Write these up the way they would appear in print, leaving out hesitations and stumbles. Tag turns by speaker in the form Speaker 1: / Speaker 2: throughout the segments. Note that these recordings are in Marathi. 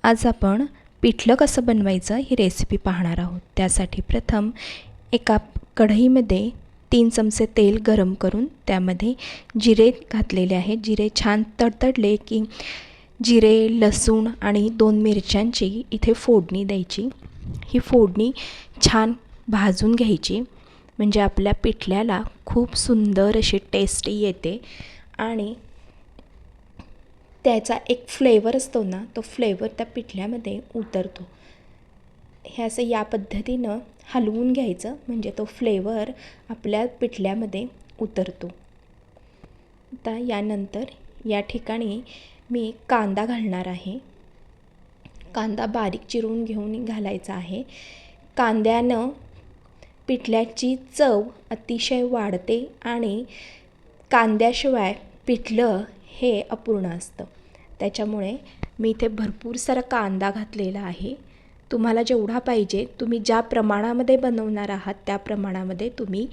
Speaker 1: आज आपण पिठलं कसं बनवायचं ही रेसिपी पाहणार आहोत। त्यासाठी प्रथम एका कढईमध्ये 3 चमचे तेल गरम करून त्यामध्ये जिरे घातलेले आहे। जिरे छान तडतडले की जिरे, लसूण आणि 2 मिरच्यांची इथे फोडणी द्यायची। ही फोडणी छान भाजून घ्यायची म्हणजे आपल्या पिठल्याला खूप सुंदर अशी टेस्ट येते आणि त्याचा एक फ्लेवर असतो ना, तो फ्लेवर त्या पिठल्यामध्ये उतरतो। हे असं या पद्धतीनं हलवून घ्यायचं म्हणजे तो फ्लेवर आपल्या पिठल्यामध्ये उतरतो। आता यानंतर या ठिकाणी मी कांदा घालणार आहे। कांदा बारीक चिरून घेऊन घालायचा आहे। कांद्यानं पिठल्याची चव अतिशय वाढते आणि कांद्याशिवाय पिठलं हे अपूर्ण असतं। त्याच्यामुळे मी इथे भरपूर सारा कांदा घातलेला आहे। तुम्हाला जेवढा पाहिजे, तुम्ही ज्या प्रमाणामध्ये बनवणार आहात त्या प्रमाणामध्ये तुम्ही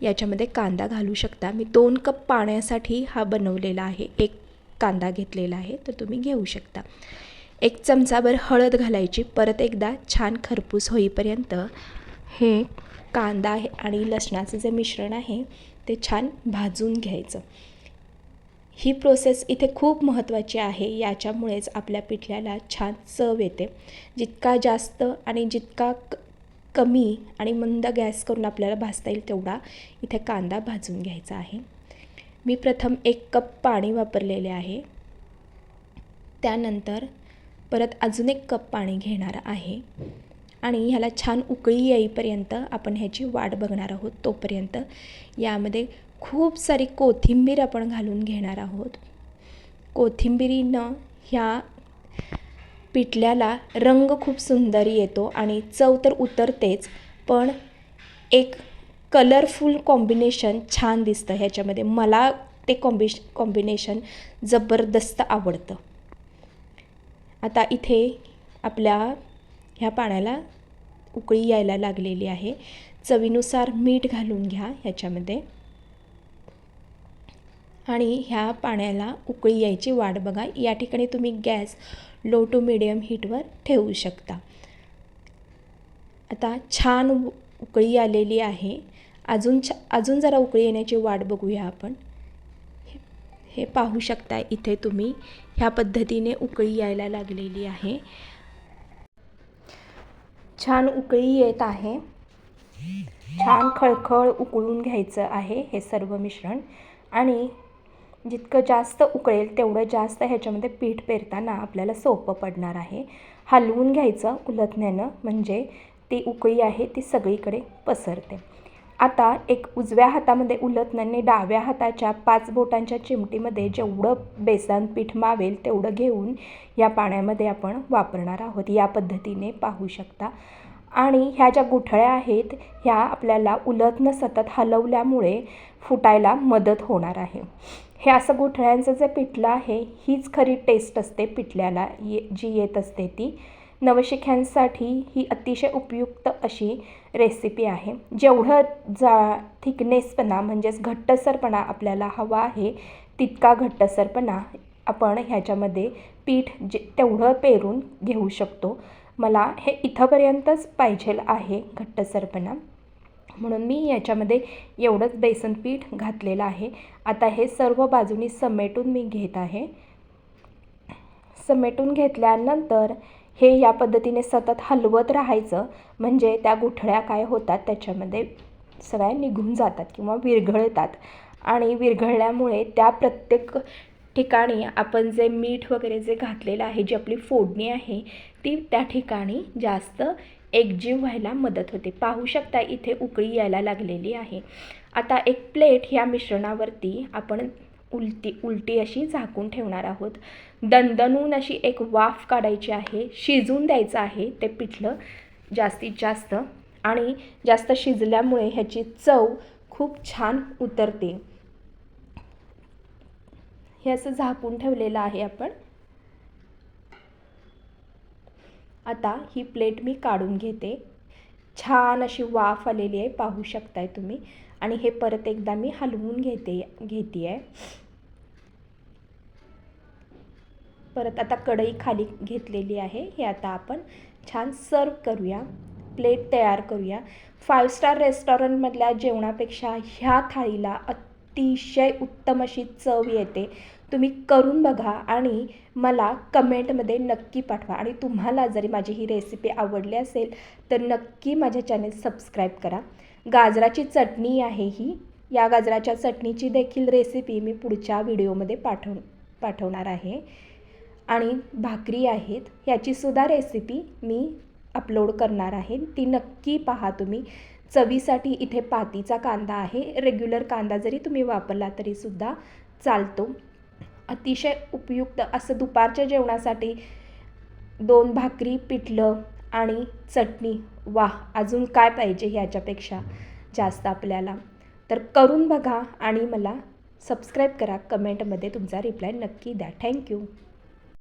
Speaker 1: याच्यामध्ये कांदा घालू शकता। मी 2 कप पाण्यासाठी हा बनवलेला आहे, 1 कांदा घेतलेला आहे, तर तुम्ही घेऊ शकता। 1 चमचाभर हळद घालायची। परत एकदा छान खरपूस होईपर्यंत हे कांदा आणि लसणाचं जे मिश्रण आहे ते छान भाजून घ्यायचं। ही प्रोसेस इथे खूप महत्त्वाची आहे। याच्यामुळेच आपल्या पिठल्याला छान चव येते। जितका जास्त आणि जितका कमी आणि मंद गॅस करून आपल्याला भाजता येईल तेवढा इथे कांदा भाजून घ्यायचा आहे। मी प्रथम 1 कप पाणी वापरलेले आहे। त्यानंतर परत अजून 1 कप पाणी घेणार आहे आणि ह्याला छान उकळी येईपर्यंत आपण ह्याची वाट बघणार आहोत। तोपर्यंत यामध्ये खूप सारी कोथिंबीर आपण घालून घेणार आहोत। कोथिंबीरीनं ह्या पिठल्याला रंग खूप सुंदर येतो आणि चव तर उतरतेच, पण एक कलरफुल कॉम्बिनेशन छान दिसतं ह्याच्यामध्ये। मला ते कॉम्बिनेशन जबरदस्त आवडतं। आता इथे आपल्या ह्या पाण्याला उकळी यायला लागलेली आहे। चवीनुसार मीठ घालून घ्या ह्याच्यामध्ये आणि ह्या पाण्याला उकळी यायची वाट बघा। या ठिकाणी तुम्ही गॅस लो टू मीडियम हीटवर ठेवू शकता। आता छान उकळी आलेली आहे। अजून जरा उकळी येण्याची वाट बघूया आपण। हे पाहू शकता इथे तुम्ही ह्या पद्धतीने उकळी यायला लागलेली आहे। छान उकळी येत आहे। छान खळखळ उकळून घ्यायचं आहे हे सर्व मिश्रण आणि जितकं जास्त उकळेल तेवढं जास्त ह्याच्यामध्ये पीठ पेरताना आपल्याला सोपं पडणार आहे। हलवून घ्यायचं उलथण्यानं म्हणजे ती उकळी आहे ती सगळीकडे पसरते। आता एक उजव्या हातामध्ये उलथण्याने डाव्या हाताच्या 5 बोटांच्या चिमटीमध्ये जेवढं बेसन पीठ मावेल तेवढं घेऊन या पाण्यामध्ये आपण वापरणार आहोत। या पद्धतीने पाहू शकता आणि ह्या ज्या गुठळ्या आहेत ह्या आपल्याला उलथणं सतत हलवल्यामुळे फुटायला मदत होणार आहे। हे असं गुठळ्यांचं जे पिठलं आहे हीच खरी टेस्ट असते पिठल्याला जी येत असते ती। नवशिक्यांसाठी ही अतिशय उपयुक्त अशी रेसिपी आहे। जेवढं थिकनेसपणा म्हणजेच घट्टसरपणा आपल्याला हवा आहे तितका घट्टसरपणा आपण ह्याच्यामध्ये पीठ तेवढं पेरून घेऊ शकतो। मला हे इथंपर्यंतच पाहिजे आहे घट्टसरपणा, म्हणून मी याच्यामध्ये एवढंच बेसन पीठ घातलेलं आहे। आता हे सर्व बाजूनी समेटून मी घेत आहे। समेटून घेतल्यानंतर हे या पद्धतीने सतत हलवत राहायचं म्हणजे त्या गुठळ्या काय होतात त्याच्यामध्ये सगळ्या निघून जातात किंवा विरघळतात आणि विरघळल्यामुळे त्या प्रत्येक ठिकाणी आपण जे मीठ वगैरे जे घातलेलं आहे, जी आपली फोडणी आहे ती त्या ठिकाणी जास्त एकजीव व्हायला मदत होते। पाहू शकता इथे उकळी यायला लागलेली आहे। आता एक प्लेट ह्या मिश्रणावरती आपण उलटी अशी झाकून ठेवणार आहोत। दणदणून अशी एक वाफ काढायची आहे, शिजून द्यायचं आहे ते पिठलं जास्तीत जास्त आणि जास्त शिजल्यामुळे ह्याची चव खूप छान उतरते। हे असं झाकून ठेवलेलं आहे आपण। आता ही प्लेट मी काढून घेते। छान अशी वाफ आलेली आहे पाहू शकताय तुम्ही आणि हे परत एकदा मी हलवून घेते आहे। परत आता कढई खाली घेतलेली आहे. हे आता आपण छान सर्व करूया, प्लेट तयार करूया. 5 स्टार रेस्टॉरंटमधल्या जेवणापेक्षा ह्या थाळीला अतिशय उत्तम अशी चव येते. तुम्ही करून बघा आणि मला कमेंटमध्ये नक्की पाठवा. आणि तुम्हाला जरी माझी ही रेसिपी आवडली असेल तर नक्की माझ्या चॅनेल सबस्क्राईब करा. गाजराची चटणी आहे ही. या गाजराच्या चटणीची देखील रेसिपी मी पुढच्या व्हिडिओमध्ये पाठवणार आहे. आणि भाकरी आहेत, ह्याचीसुद्धा रेसिपी मी अपलोड करणार आहे. ती नक्की पहा तुम्ही. चवीसाठी इथे पातीचा कांदा आहे. रेग्युलर कांदा जरी तुम्ही वापरला तरीसुद्धा चालतो. अतिशय उपयुक्त असं दुपारच्या जेवणासाठी 2 भाकरी, पिठलं आणि चटणी. वाह, अजून काय पाहिजे ह्याच्यापेक्षा जास्त आपल्याला. तर करून बघा आणि मला सबस्क्राईब करा. कमेंटमध्ये तुमचा रिप्लाय नक्की द्या. थँक्यू.